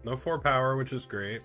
No 4 power, which is great.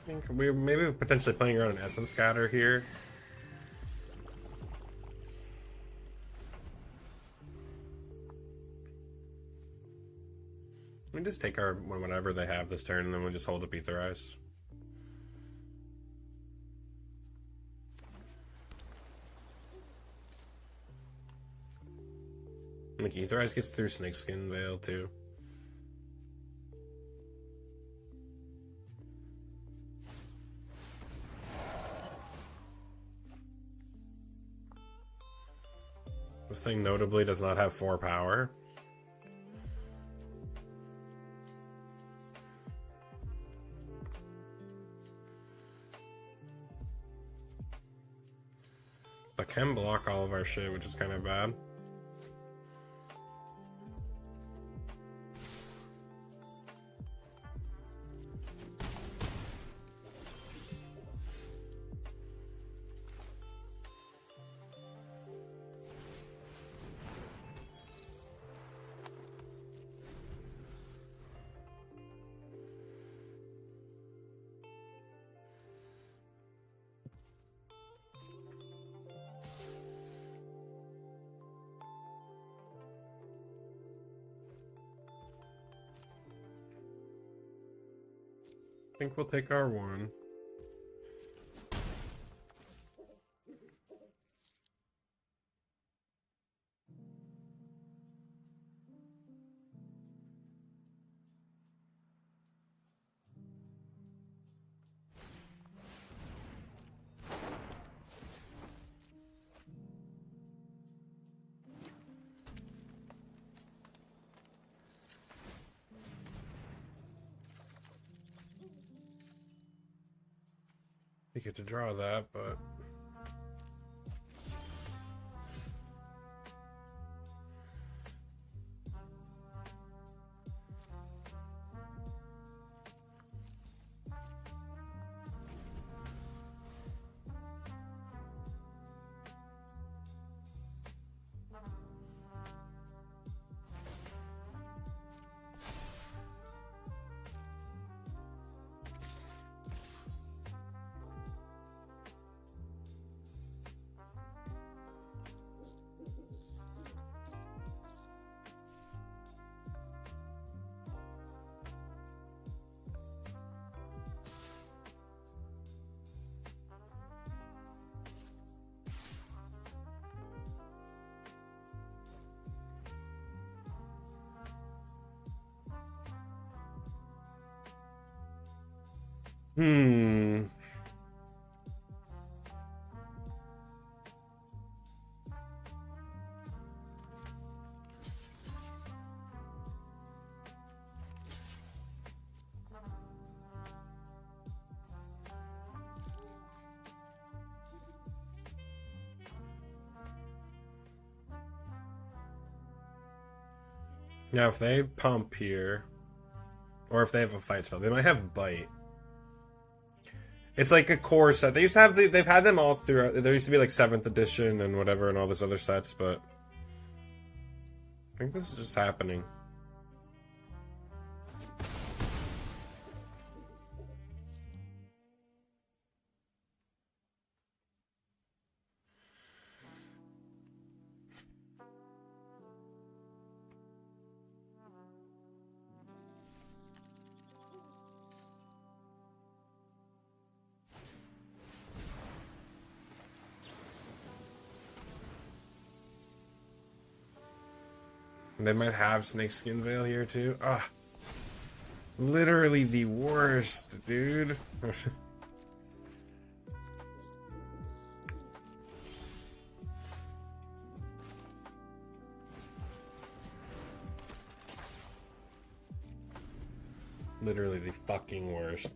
I think we're maybe potentially playing around an Essence Scatter here. We just take our whatever they have this turn, and then we just hold up Aetherize. Like Aetherize gets through Snakeskin Veil too. This thing notably does not have 4 power. But can block all of our shit, which is kind of bad. I think we'll take our 1. You get to draw that, but now if they pump here, or if they have a fight spell, they might have Bite. It's like a core set. They used to have they've had them all throughout. There used to be like 7th edition and whatever and all this other sets, but I think this is just happening. They might have Snakeskin Veil here too. Ah. Literally the worst, dude. Literally the fucking worst.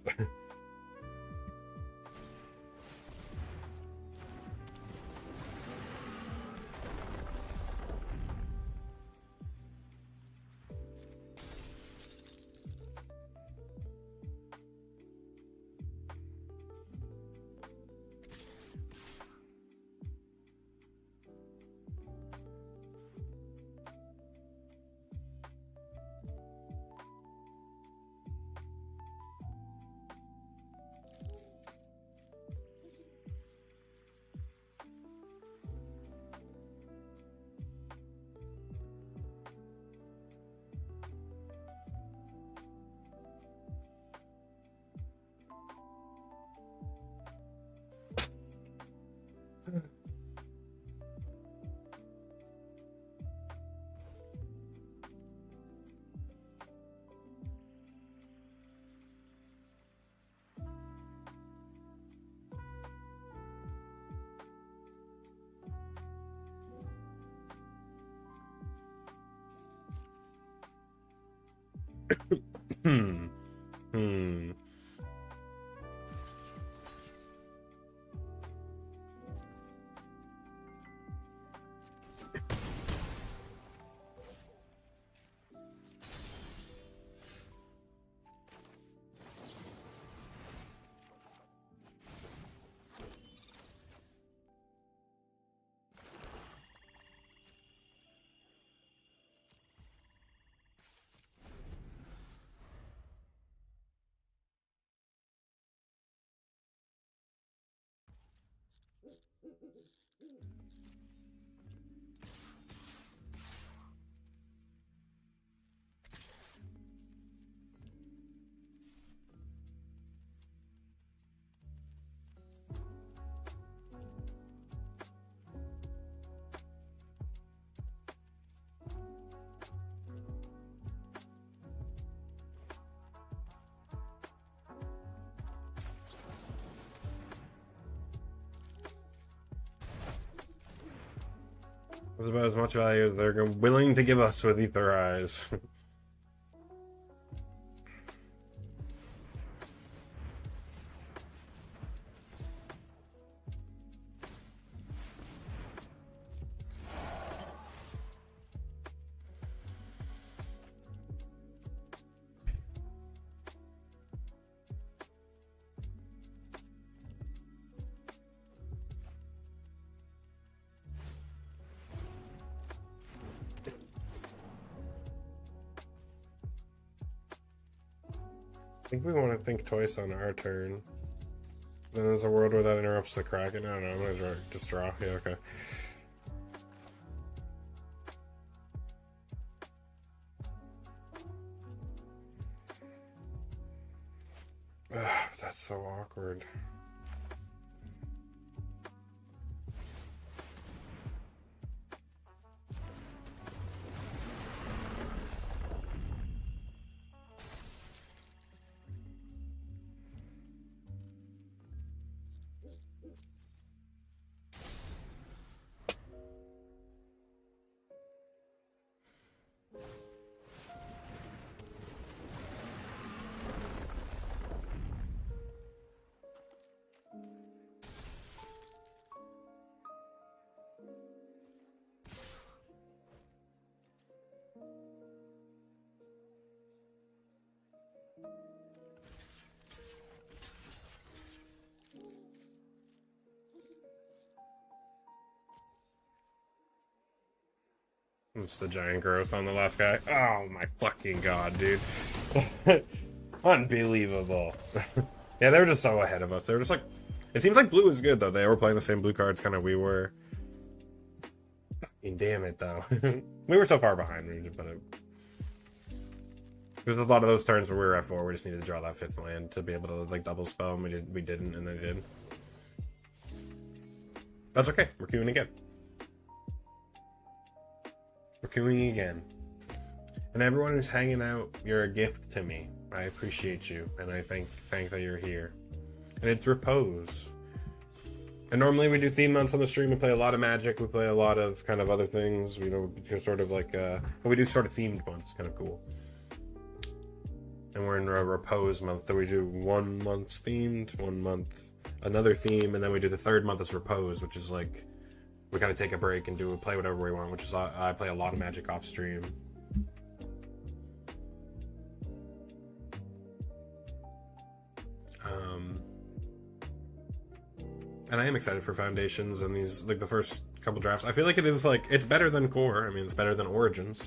Hmm. Hmm. That's about as much value as they're willing to give us with Ether Eyes. I think we want to think twice on our turn. Then there's a world where that interrupts the Kraken. I don't know, I'm gonna just draw. Yeah, okay. That's so awkward. It's the giant growth on the last guy. Oh my fucking god, dude. Unbelievable. Yeah, they were just so ahead of us. They were just like... It seems like blue is good, though. They were playing the same blue cards, kind of we were. Fucking damn it, though. We were so far behind. There's a lot of those turns where we were at 4. We just needed to draw that 5th land to be able to, like, double spell, and we didn't, and they did. That's okay. We're queuing again. We're queuing again. And everyone who's hanging out, you're a gift to me. I appreciate you, and I thank that you're here. And it's repose. And normally we do theme months on the stream. We play a lot of Magic. We play a lot of kind of other things. You know, sort of like we do sort of themed months. Kind of cool. And we're in a repose month, so we do 1 month themed, 1 month another theme, and then we do the third month as repose, which is like we kind of take a break and play whatever we want. Which is I play a lot of Magic off stream. And I am excited for Foundations and these, like, the first couple drafts. I feel like it is, like, it's better than Core. I mean, it's better than Origins.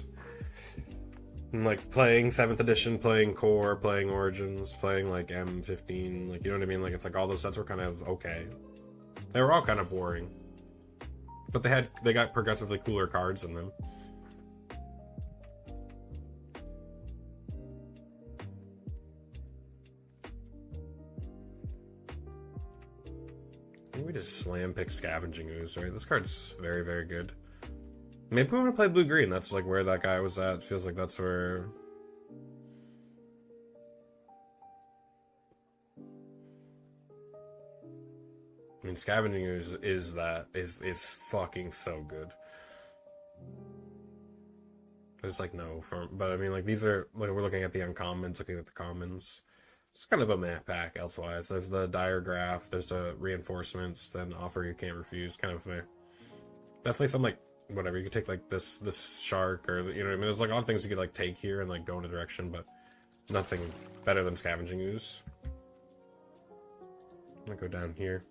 And, like, playing 7th edition, playing Core, playing Origins, playing, like, M15, like, you know what I mean? Like, it's like all those sets were kind of okay. They were all kind of boring. But they got progressively cooler cards in them. We just slam pick Scavenging Ooze, right? This card's very, very good. Maybe we want to play blue-green. That's like where that guy was at. Feels like that's where... I mean, Scavenging Ooze is fucking so good. It's like no, but I mean, like, these are, like, we're looking at the uncommons, looking at the commons. It's kind of a map pack elsewise. There's the Diregraph, there's the Reinforcements, then Offer You Can't Refuse, kind of definitely some, like, whatever, you could take, like, this shark, or, you know what I mean, there's, like, a lot of things you could, like, take here and, like, go in a direction, but nothing better than Scavenging Ooze. I'm gonna go down here.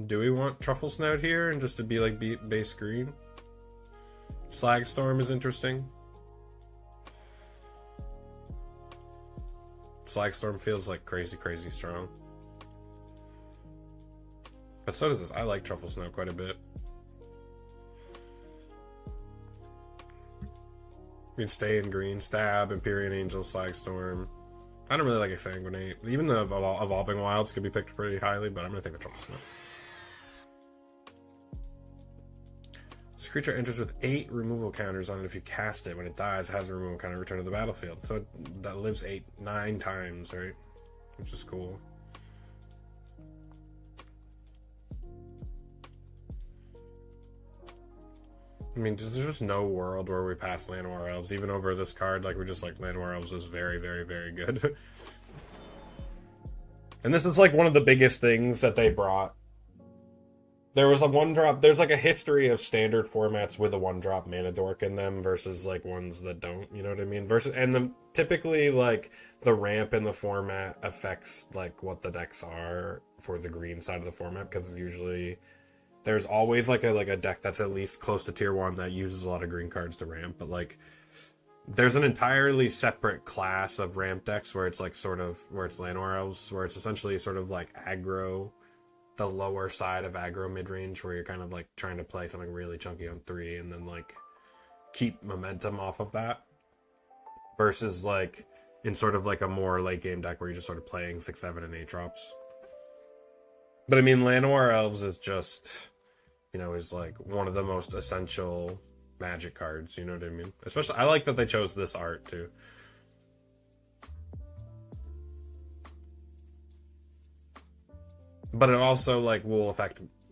Do we want Truffle Snout here and just to be like base green? Slagstorm is interesting. Slagstorm feels like crazy, crazy strong. But so does this. I like Truffle Snout quite a bit. You can stay in green. Stab, Empyrean Angel, Slagstorm. I don't really like Exsanguinate. Even the Evolving Wilds could be picked pretty highly, but I'm going to take the Truffle Snout. This creature enters with 8 removal counters on it if you cast it. When it dies, it has a removal counter return to the battlefield. So that lives 9 times, right? Which is cool. I mean, there's just no world where we pass Llanowar Elves. Even over this card, like, we're just like, Llanowar Elves is very, very, very good. And this is like one of the biggest things that they brought. There was a 1-drop, there's like a history of standard formats with a 1-drop mana dork in them versus like ones that don't, you know what I mean? Typically, like, the ramp in the format affects like what the decks are for the green side of the format, because usually there's always like a deck that's at least close to tier 1 that uses a lot of green cards to ramp, but like there's an entirely separate class of ramp decks where it's like sort of, where it's Llanowar Elves, where it's essentially sort of like aggro, the lower side of aggro mid-range, where you're kind of like trying to play something really chunky on 3 and then like keep momentum off of that, versus like in sort of like a more late game deck where you're just sort of playing 6, 7, and 8 drops. But I mean, Llanowar Elves is just, you know, is like one of the most essential Magic cards, you know what I mean? Especially, I like that they chose this art too. But it also, like,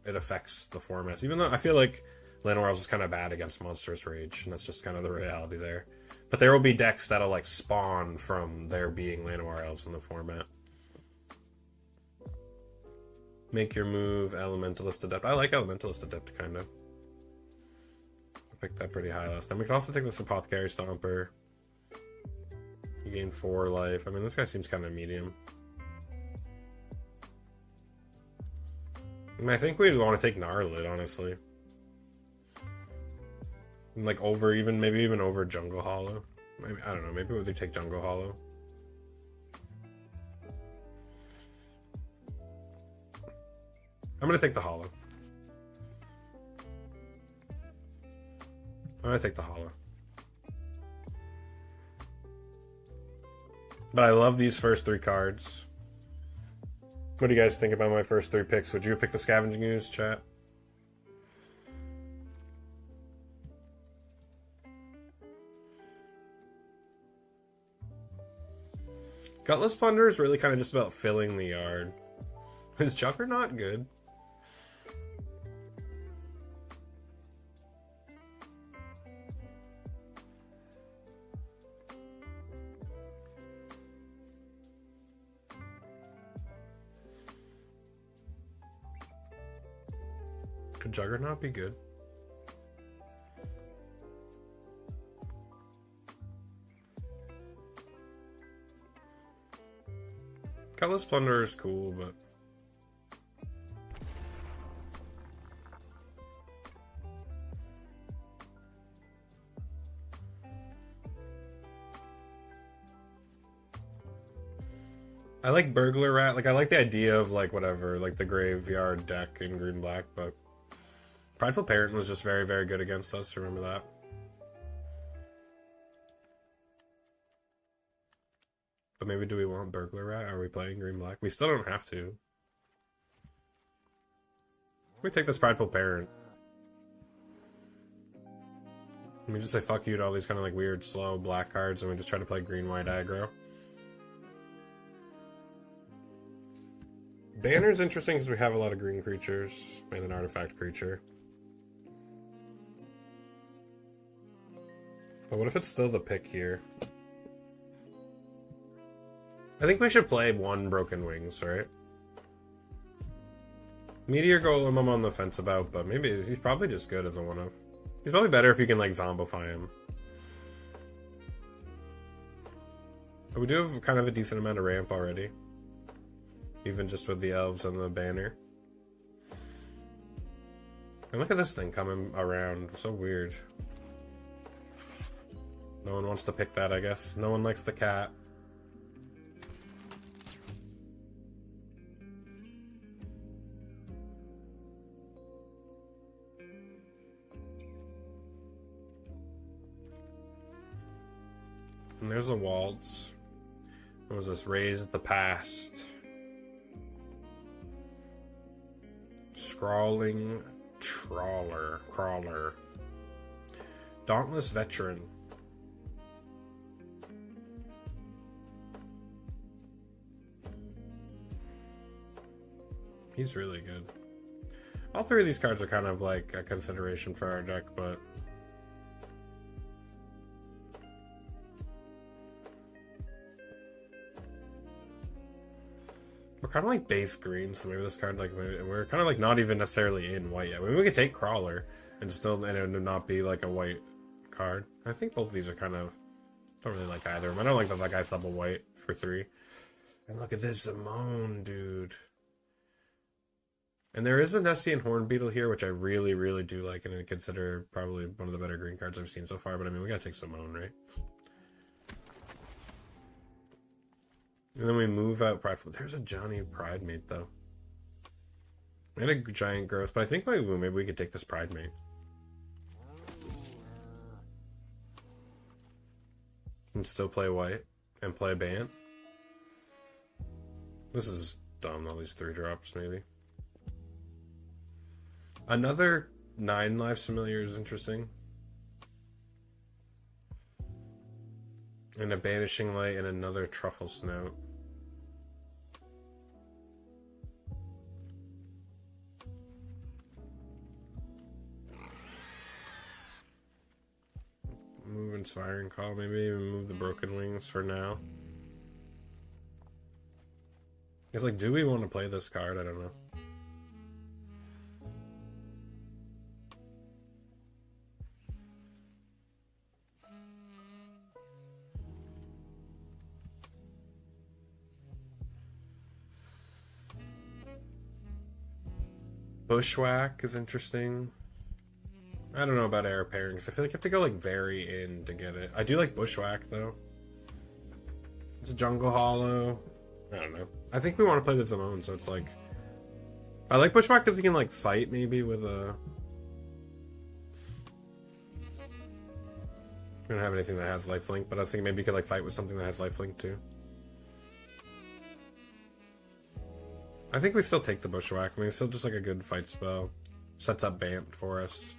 affects the formats. Even though I feel like Llanowar Elves is kind of bad against Monstrous Rage, and that's just kind of the reality there. But there will be decks that'll, like, spawn from there being Llanowar Elves in the format. Make your move, Elementalist Adept. I like Elementalist Adept, kind of. I picked that pretty high last time. We can also take this Apothecary Stomper. You gain 4 life. I mean, this guy seems kind of medium. I think we want to take Gnarlid, honestly. Like, maybe even over Jungle Hollow. Maybe, I don't know, maybe we take Jungle Hollow. I'm gonna take the Hollow. I'm gonna take the Hollow. But I love these first 3 cards. What do you guys think about my first 3 picks? Would you pick the Scavenging Ooze, chat? Gutless Plunder is really kind of just about filling the yard. Is Juggernaut good? Could Juggernaut be good? Gutless Plunder is cool, but... I like Burglar Rat. Like, I like the idea of, like, whatever, like, the graveyard deck in green-black, but... Prideful Parent was just very, very good against us, remember that? But maybe do we want Burglar Rat? Are we playing green-black? We still don't have to. We take this Prideful Parent. Let me just say fuck you to all these kind of, like, weird, slow black cards, and we just try to play green-white aggro. Banner's interesting because we have a lot of green creatures and an artifact creature. But what if it's still the pick here? I think we should play one Broken Wings, right? Meteor Golem I'm on the fence about, but maybe he's probably just good as a one-of. He's probably better if you can, like, zombify him. But we do have kind of a decent amount of ramp already. Even just with the elves and the banner. And look at this thing coming around. So weird. No one wants to pick that, I guess. No one likes the cat. And there's a waltz. What was this? Raise the Past. Scrawling Crawler. Dauntless Veteran. He's really good. All three of these cards are kind of like a consideration for our deck, but... we're kind of like base green, so maybe this card, like, we're kind of like not even necessarily in white yet. Maybe we could take Crawler and still, and it would not be like a white card. I think both of these are kind of, don't really like either of them. I don't like that guy's double white for 3. And look at this Simone, dude. And there is a Nessian Hornbeetle here, which I really, really do like, and I consider probably one of the better green cards I've seen so far, but I mean, we gotta take Simone, right? And then we move out Prideful. There's a Johnny Pridemate, though. And a Giant Growth, but I think maybe we could take this Pridemate. And still play white. And play Bant. This is dumb, all these 3 drops, maybe. Another 9 Lives Familiar is interesting. And a Banishing Light and another Truffle Snout. Move Inspiring Call, maybe even move the Broken Wings for now. It's like, do we want to play this card? I don't know. Bushwhack is interesting. I don't know about air pairings. I feel like you have to go like very in to get it. I do like Bushwhack though. It's a Jungle Hollow. I don't know. I think we want to play the Simone, so it's like... I like Bushwhack because you can like fight maybe with a... I don't have anything that has lifelink, but I was thinking maybe you could like fight with something that has lifelink too. I think we still take the Bushwhack. I mean, it's still just like a good fight spell. Sets up Bant for us.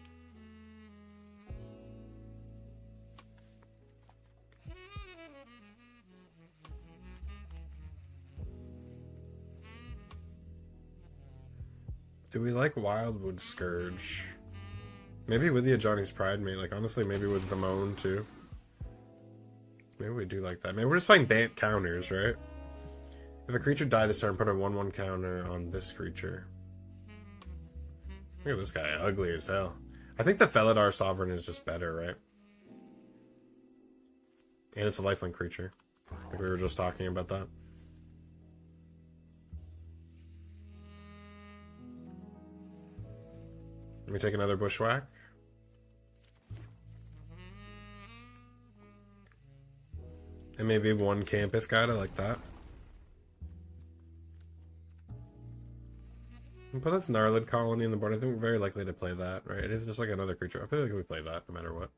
Do we like Wildwood Scourge? Maybe with the Ajani's Pride mate. Like, honestly, maybe with Zamone, too. Maybe we do like that. Maybe we're just playing Bant counters, right? If a creature died this turn, put a 1/1 counter on this creature. Look at this guy. Ugly as hell. I think the Felidar Sovereign is just better, right? And it's a lifelink creature. Like we were just talking about that. Let me take another Bushwhack. And maybe one Campus Guide, I like that. And put this Gnarlid Colony in the board. I think we're very likely to play that, right? It is just like another creature. I feel like we play that no matter what.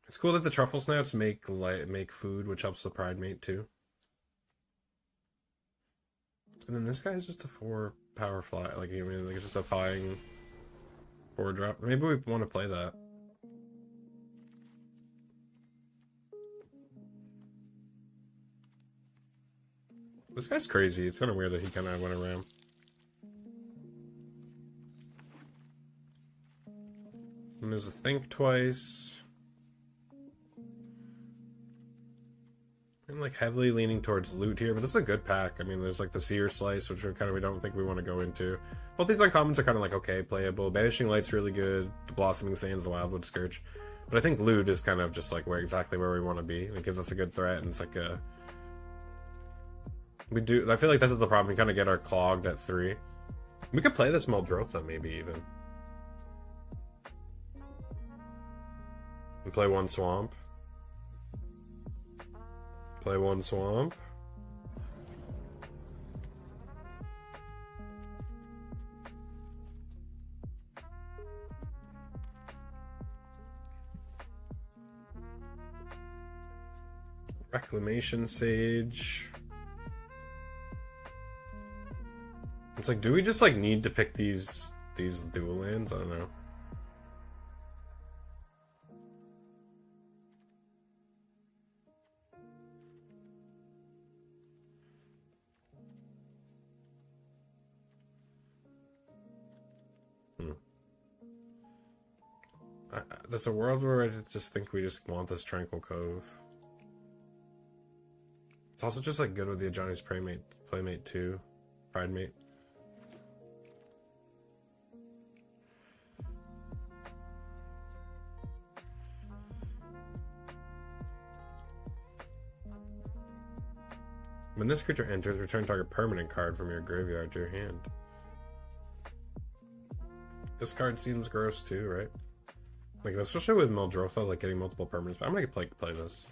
It's cool that the Truffle Snaps make food, which helps the Pride Mate too. And then this guy is just a 4 power fly. Like, I mean, like it's just a flying 4-drop. Maybe we want to play that. This guy's crazy. It's kind of weird that he kind of went around. And there's a Think Twice. I'm like heavily leaning towards loot here, but this is a good pack. I mean, there's like the Seer Slice, which we don't think we want to go into. Both these uncommons are kind of like okay, playable. Banishing Light's really good. The Blossoming Sands, the Wildwood Scourge. But I think loot is kind of just like exactly where we want to be. It gives us a good threat, and it's like a... I feel like this is the problem. We kind of get our clogged at 3. We could play this Muldrotha, maybe even. And play 1 Swamp. Play 1 Swamp. Reclamation Sage. It's like, do we just like need to pick these dual lands? I don't know. There's a world where I just think we just want this Tranquil Cove. It's also just like good with the Ajani's Playmate too. Pride Mate. When this creature enters, return target permanent card from your graveyard to your hand. This card seems gross too, right? Like, especially with Muldrotha, like getting multiple permanents. But I'm gonna play this.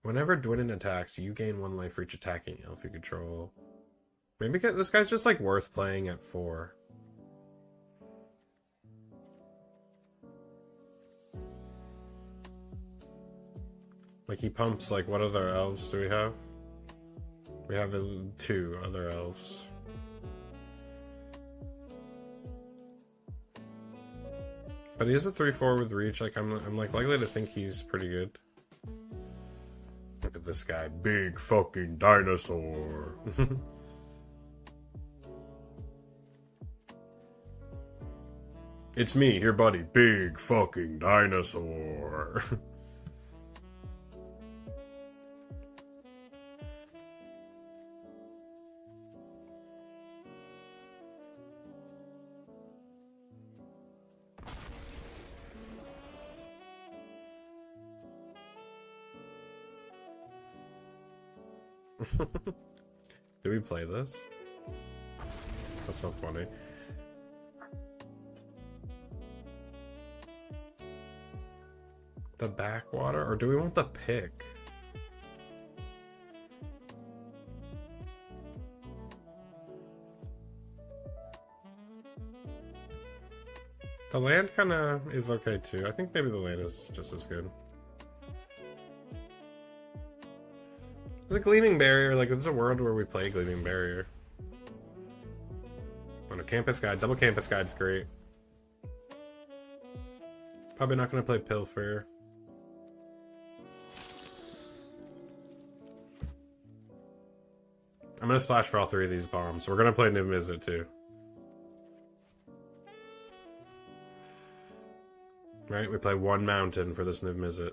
Whenever Dwynnin attacks, you gain 1 life for each attacking elf you control. Maybe this guy's just like worth playing at 4. Like, he pumps, like, what other elves do we have? We have 2 other elves. But he is a 3/4 with reach. Like, I'm like likely to think he's pretty good. Look at this guy. Big fucking dinosaur. It's me, your buddy. Big fucking dinosaur. Do we play this? That's so funny. The backwater? Or do we want the pick? The land kinda is okay too. I think maybe the land is just as good. There's a Gleaming Barrier, like, there's a world where we play Gleaming Barrier. On a Campus Guide, double Campus Guide's great. Probably not gonna play Pilfer. gonna splash for all 3 of these bombs. We're gonna play Niv-Mizzet too. Right, we play 1 mountain for this Niv-Mizzet.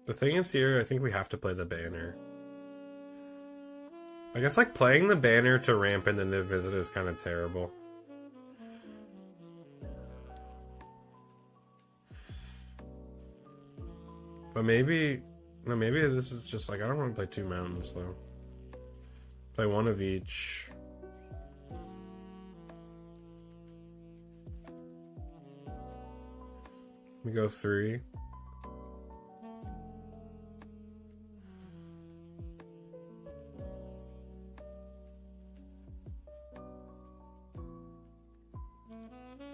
The thing is here, I think we have to play the banner. I guess like playing the banner to ramp in the Niv-Mizzet is kind of terrible. But maybe... No, maybe this is just like... I don't want to play 2 mountains, though. Play 1 of each. We go 3.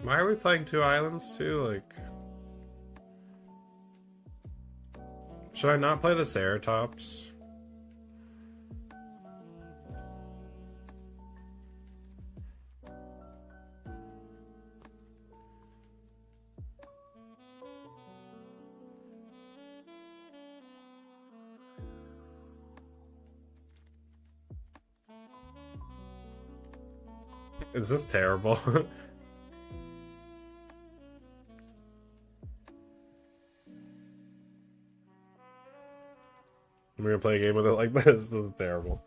Why are we playing 2 islands, too? Like... Should I not play the Ceratops? Is this terrible? We're gonna play a game with it like this. This is terrible.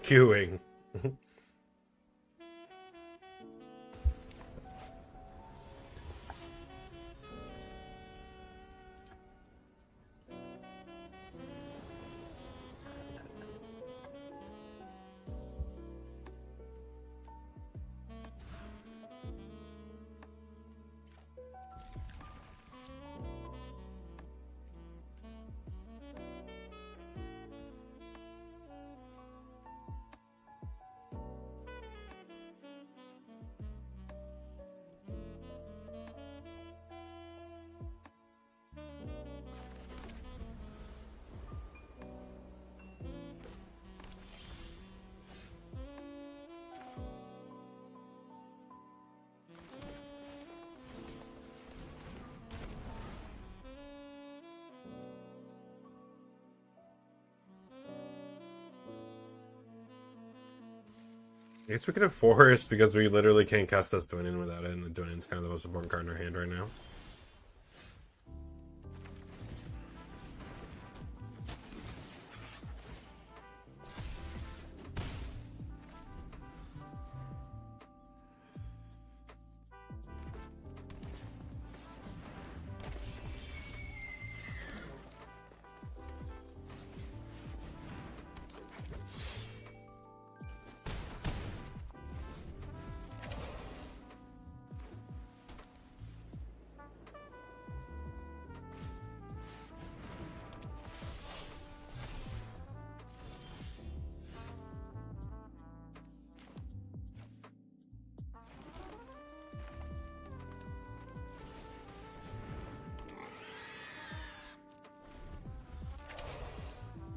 Queuing. I guess we could have Forest because we literally can't cast this Dwayne without it, and the Dwayne's kind of the most important card in our hand right now.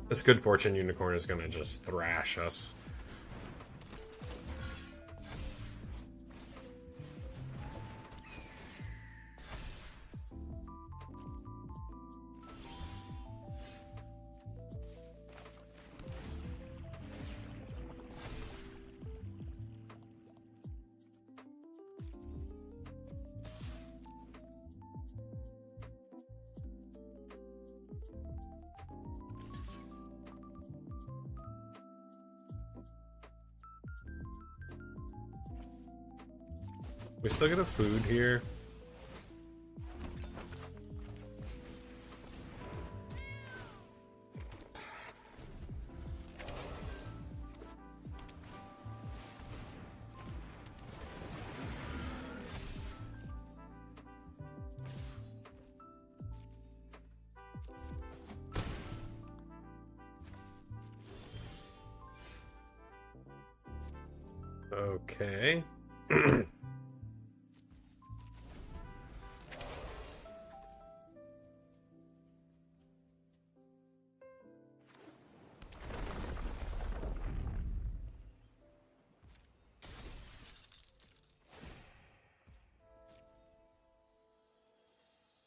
This Good Fortune Unicorn is gonna just thrash us. We still get a food here. Okay.